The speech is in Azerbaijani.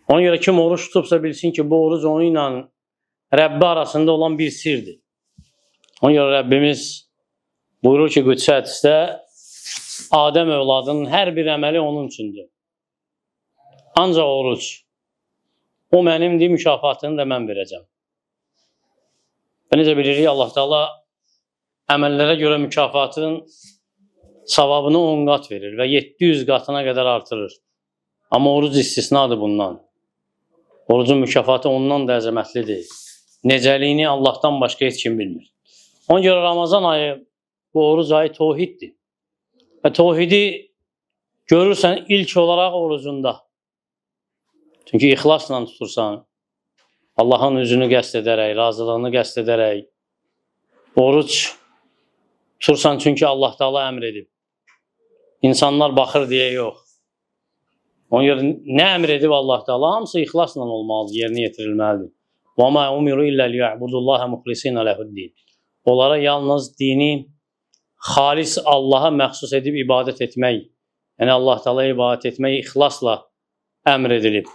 Ona görə kim oruç tutubsa bilsin ki, bu oruc onu ilə Rəbbi arasında olan bir sirdir. Ona görə Rəbbimiz buyurur ki, Qüdsə hədisdə Adəm övladının hər bir əməli onun üçündür. Ancaq oruc. O mənimdir, mükafatını da mən verəcəm. Və necə bilirik, Allah Teala əməllərə görə mükafatın savabını 10 qat verir və 700 qatına qədər artırır. Amma oruc istisnadır bundan. Orucun mükafatı ondan da əzəmətlidir. Necəliyini Allahdan başqa heç kim bilmir. Ona görə Ramazan ayı, bu oruc ayı tohiddir. Və tohidi görürsən ilk olaraq orucunda. Çünki ixlasla tutursan, Allahın üzünü qəsd edərək, razılığını qəsd edərək, oruc tutursan çünki Allah Teala əmr edib. İnsanlar baxır deyə yox. Ona görə nə əmr edib Allah Teala? Hamısı ixlasla olmalıdır, yerinə yetirilməlidir. وَمَا أُمِرُوا إِلَّا لِيَعْبُدُوا اللّٰهَ مُخْلِصِينَ لَهُ الدِّينَ. Onlara yalnız dini xalis Allaha məxsus edib ibadət etmək, yəni Allah Teala'ya ibadət etmək ixlasla əmr edilib.